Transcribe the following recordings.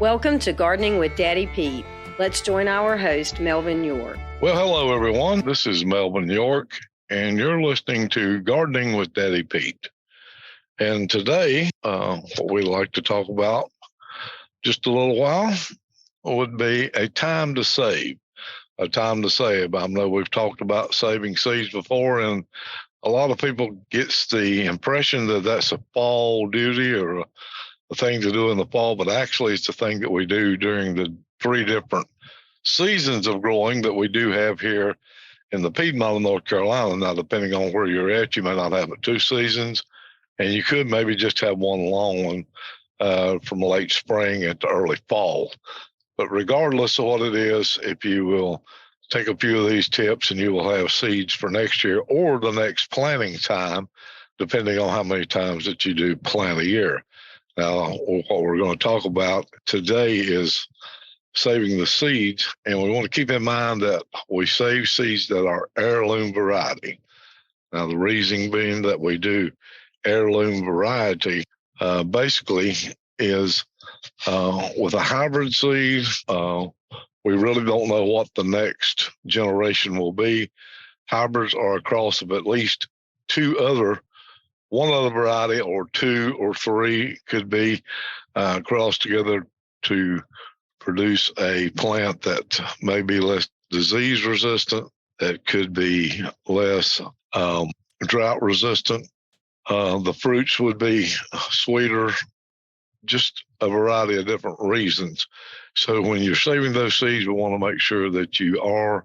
Welcome to Gardening with Daddy Pete. Let's join our host, Melvin York. Well, hello, everyone. This is Melvin York, and you're listening to Gardening with Daddy Pete. And today, what we'd like to talk about just a little while would be a time to save. A time to save. I know we've talked about saving seeds before, and a lot of people gets the impression that that's a fall duty or a thing to do in the fall, but actually it's a thing that we do during the three different seasons of growing that we do have here in the Piedmont of North Carolina. Now, depending on where you're at, you may not have it 2 seasons, and you could maybe just have one long one from late spring into early fall. But regardless of what it is, if you will take a few of these tips and you will have seeds for next year or the next planting time, depending on how many times that you do plant a year. Now, what we're going to talk about today is saving the seeds, and we want to keep in mind that we save seeds that are heirloom variety. Now, the reason being that we do heirloom variety basically is with a hybrid seed, we really don't know what the next generation will be. Hybrids are a cross of at least one other variety, or 2 or 3 could be crossed together to produce a plant that may be less disease resistant, that could be less drought resistant. The fruits would be sweeter, just a variety of different reasons. So when you're saving those seeds, we want to make sure that you are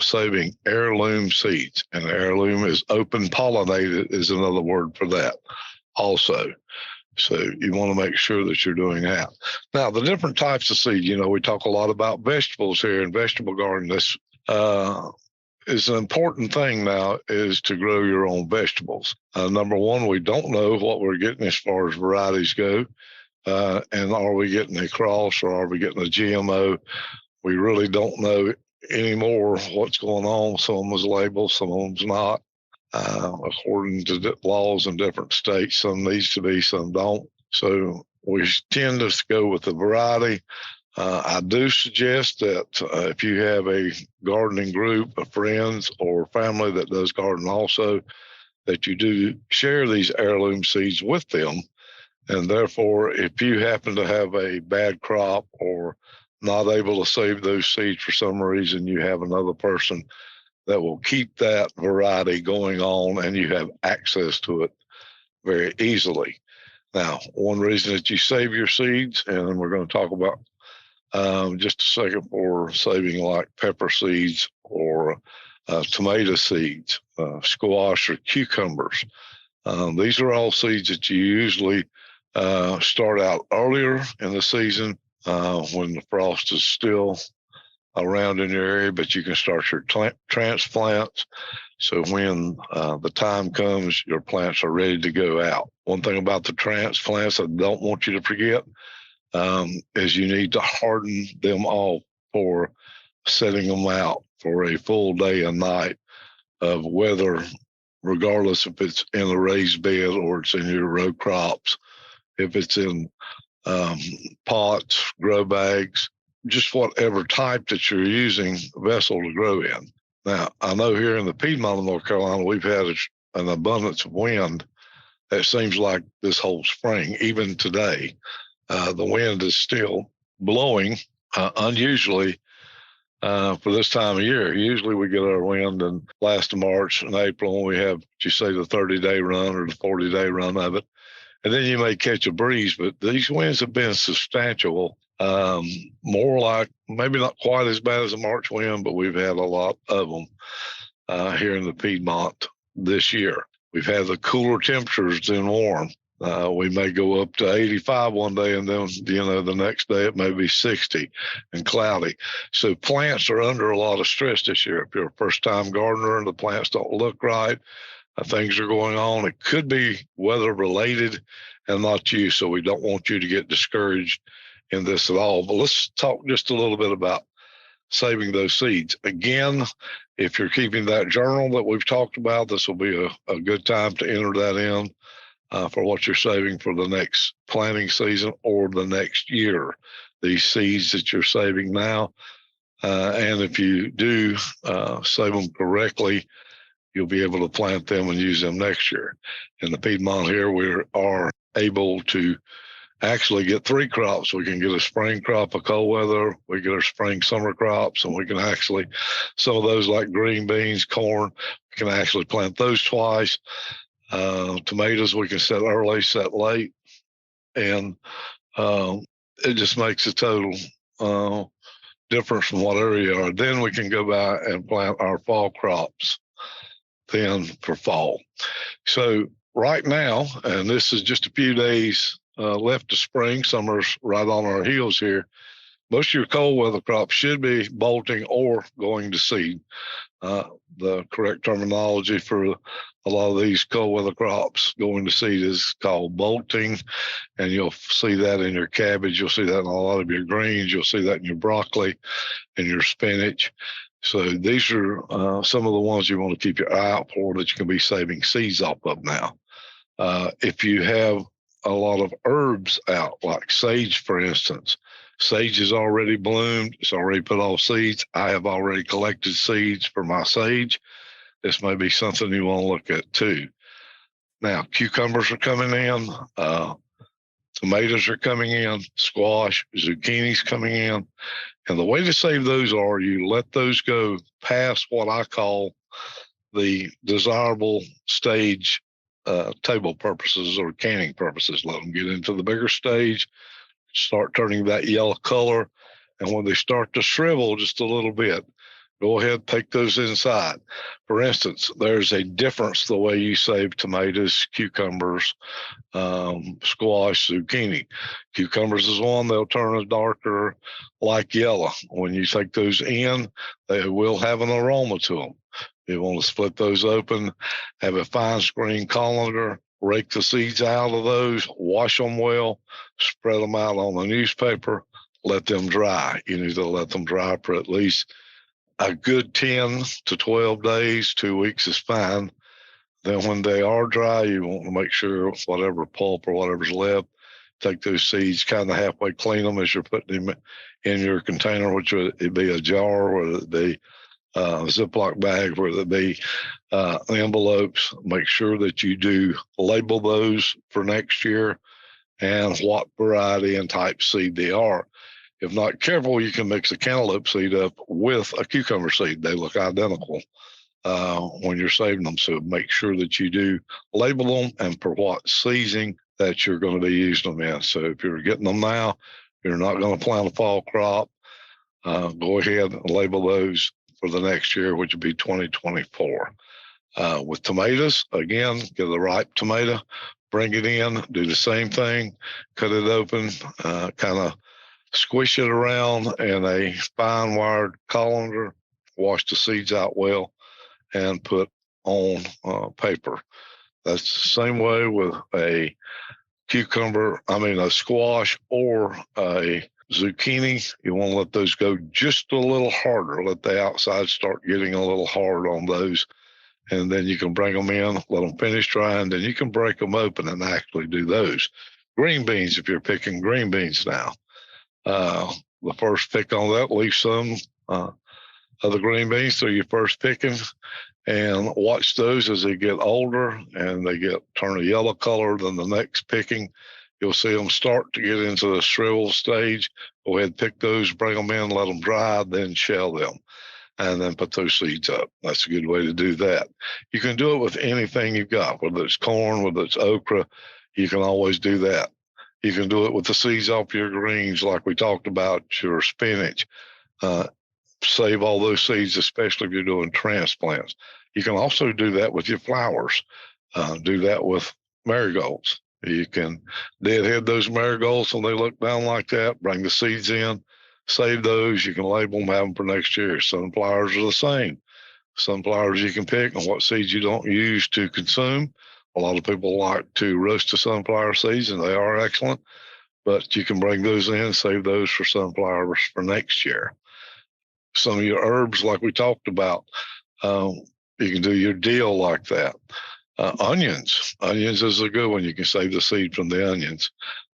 saving heirloom seeds, and heirloom is open pollinated is another word for that also. So you want to make sure that you're doing that. Now, the different types of seed, we talk a lot about vegetables here in vegetable gardening. This is an important thing now, is to grow your own vegetables. Number one, we don't know what we're getting as far as varieties go. And are we getting a cross or are we getting a GMO? We really don't know anymore what's going on. Some of them is labeled, some of them's not. According to laws in different states, some needs to be, some don't. So we tend to go with the variety. I do suggest that if you have a gardening group of friends or family that does garden also, that you do share these heirloom seeds with them. And therefore, if you happen to have a bad crop or not able to save those seeds for some reason, you have another person that will keep that variety going on, and you have access to it very easily. Now, one reason that you save your seeds, and we're going to talk about just a second, for saving like pepper seeds or tomato seeds, squash or cucumbers. These are all seeds that you usually start out earlier in the season when the frost is still around in your area, but you can start your transplants. So when the time comes, your plants are ready to go out. One thing about the transplants I don't want you to forget is you need to harden them off for setting them out for a full day and night of weather, regardless if it's in a raised bed or it's in your row crops, if it's in pots, grow bags, just whatever type that you're using vessel to grow in. Now, I know here in the Piedmont of North Carolina, we've had an abundance of wind. It seems like this whole spring, even today, the wind is still blowing unusually for this time of year. Usually we get our wind in last of March and April, and we have, you say, the 30-day run or the 40-day run of it. And then you may catch a breeze, but these winds have been substantial, more like maybe not quite as bad as a March wind, but we've had a lot of them here in the Piedmont this year. We've had the cooler temperatures than warm. We may go up to 85 one day, and then, the next day it may be 60 and cloudy. So plants are under a lot of stress this year. If you're a first-time gardener and the plants don't look right, things are going on, it could be weather-related and not you, so we don't want you to get discouraged in this at all. But let's talk just a little bit about saving those seeds. Again, if you're keeping that journal that we've talked about, this will be a good time to enter that in. for what you're saving for the next planting season or the next year. These seeds that you're saving now, and if you do save them correctly, you'll be able to plant them and use them next year. In the Piedmont here, we are able to actually get 3 crops. We can get a spring crop of cold weather, we get our spring summer crops, and we can actually, some of those like green beans, corn, we can actually plant those twice. Tomatoes, we can set early, set late, and it just makes a total difference from what area you are. Then we can go by and plant our fall crops then for fall. So right now, and this is just a few days left of spring, summer's right on our heels here, most of your cold weather crops should be bolting or going to seed. The correct terminology for a lot of these cold weather crops going to seed is called bolting, and you'll see that in your cabbage, you'll see that in a lot of your greens, you'll see that in your broccoli and your spinach. So these are some of the ones you want to keep your eye out for that you can be saving seeds off of now. If you have a lot of herbs out, like sage, for instance, sage is already bloomed. It's already put off seeds. I have already collected seeds for my sage. This may be something you want to look at too. Now, cucumbers are coming in. Tomatoes are coming in. Squash, zucchinis coming in. And the way to save those are you let those go past what I call the desirable stage table purposes or canning purposes. Let them get into the bigger stage, start turning that yellow color. And when they start to shrivel just a little bit, go ahead, take those inside. For instance, there's a difference the way you save tomatoes, cucumbers, squash, zucchini. Cucumbers is one, they'll turn a darker like yellow. When you take those in, they will have an aroma to them. You want to split those open, have a fine screen colander, rake the seeds out of those, wash them well, spread them out on the newspaper, let them dry. You need to let them dry for at least a good 10 to 12 days, 2 weeks is fine. Then when they are dry, you want to make sure whatever pulp or whatever's left, take those seeds, kind of halfway clean them as you're putting them in your container, which would be a jar, whether it be a Ziploc bag, whether it be envelopes. Make sure that you do label those for next year and what variety and type seed they are. If not careful, you can mix a cantaloupe seed up with a cucumber seed. They look identical when you're saving them. So make sure that you do label them and for what season that you're going to be using them in. So if you're getting them now, you're not going to plant a fall crop, go ahead and label those for the next year, which would be 2024. With tomatoes, again, get a ripe tomato, bring it in, do the same thing, cut it open, kind of squish it around in a fine wired colander, wash the seeds out well, and put on paper. That's the same way with a a squash or a zucchini. You want to let those go just a little harder. Let the outside start getting a little hard on those. And then you can bring them in, let them finish drying. Then you can break them open and actually do those. Green beans, if you're picking green beans now. The first pick on that, leave some of the green beans so you're first picking, and watch those as they get older and they turn a yellow color. Then the next picking, you'll see them start to get into the shrivel stage. Go ahead, pick those, bring them in, let them dry, then shell them, and then put those seeds up. That's a good way to do that. You can do it with anything you've got, whether it's corn, whether it's okra, you can always do that. You can do it with the seeds off your greens, like we talked about, your spinach. Save all those seeds, especially if you're doing transplants. You can also do that with your flowers. Do that with marigolds. You can deadhead those marigolds when they look down like that, bring the seeds in, save those. You can label them, have them for next year. Sunflowers are the same. Sunflowers you can pick on what seeds you don't use to consume. A lot of people like to roast the sunflower seeds, and they are excellent, but you can bring those in, save those for sunflowers for next year. Some of your herbs, like we talked about, you can do your dill like that. Onions. Onions is a good one. You can save the seed from the onions.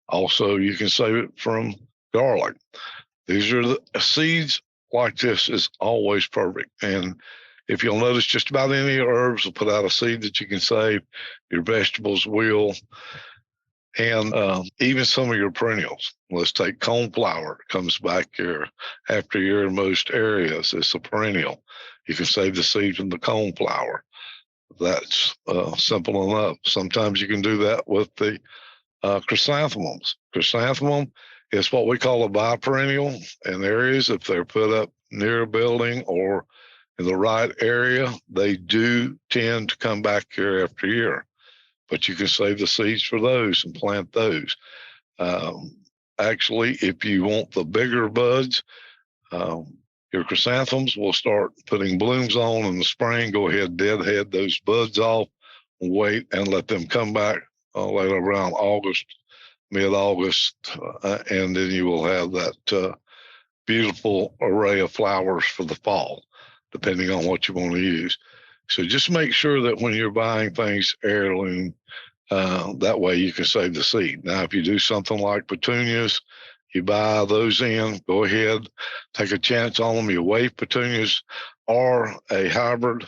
Also, you can save it from garlic. These are the seeds like this is always perfect. And if you'll notice, just about any herbs will put out a seed that you can save. Your vegetables will. And even some of your perennials. Let's take coneflower. It comes back here after year in most areas. It's a perennial. You can save the seed from the coneflower. That's simple enough. Sometimes you can do that with the chrysanthemums. Chrysanthemum is what we call a biperennial in areas. If they're put up near a building or in the right area, they do tend to come back year after year. But you can save the seeds for those and plant those. Actually, if you want the bigger buds, your chrysanthemums will start putting blooms on in the spring. Go ahead, deadhead those buds off, wait and let them come back later around August, mid-August, and then you will have that beautiful array of flowers for the fall, depending on what you want to use. So just make sure that when you're buying things heirloom, that way you can save the seed. Now, if you do something like petunias, you buy those in, go ahead, take a chance on them. Your wave petunias are a hybrid,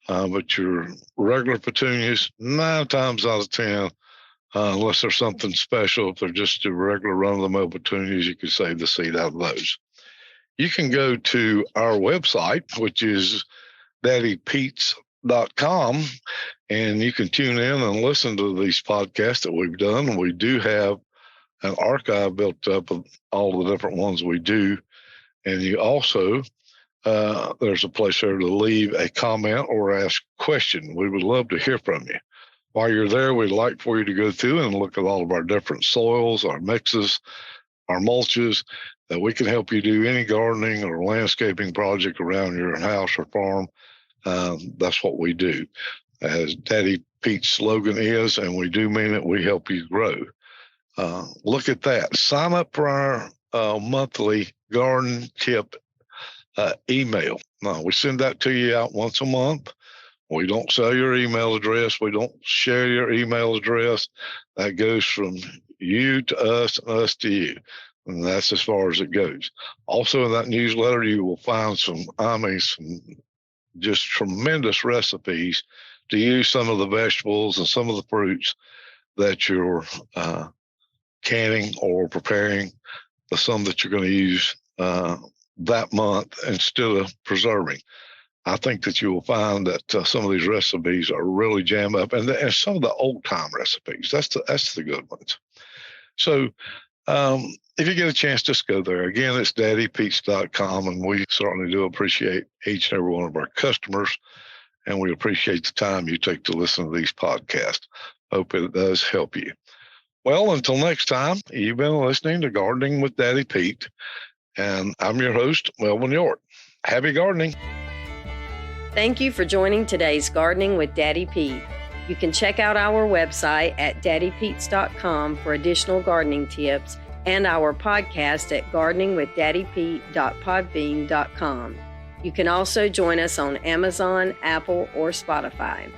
but your regular petunias, 9 times out of 10, unless there's something special, if they're just a regular run-of-the-mill petunias, you can save the seed out of those. You can go to our website, which is daddypetes.com, and you can tune in and listen to these podcasts that we've done. We do have an archive built up of all the different ones we do. And you also, there's a place there to leave a comment or ask a question. We would love to hear from you. While you're there, we'd like for you to go through and look at all of our different soils, our mixes, our mulches, that we can help you do any gardening or landscaping project around your house or farm. That's what we do. As Daddy Pete's slogan is, and we do mean it, we help you grow. Look at that. Sign up for our monthly garden tip email. Now, we send that to you out once a month. We don't sell your email address. We don't share your email address. That goes from you to us and us to you. And that's as far as it goes. Also, in that newsletter, you will find some just tremendous recipes to use some of the vegetables and some of the fruits that you're canning or preparing, some that you're going to use that month instead of preserving. I think that you will find that some of these recipes are really jam up, and some of the old time recipes. That's the good ones. So if you get a chance, just go there. Again, it's daddypetes.com, and we certainly do appreciate each and every one of our customers, and we appreciate the time you take to listen to these podcasts. Hope it does help you. Well, until next time, you've been listening to Gardening with Daddy Pete, and I'm your host, Melvin York. Happy gardening. Thank you for joining today's Gardening with Daddy Pete. You can check out our website at daddypetes.com for additional gardening tips and our podcast at gardeningwithdaddypete.podbean.com. You can also join us on Amazon, Apple, or Spotify.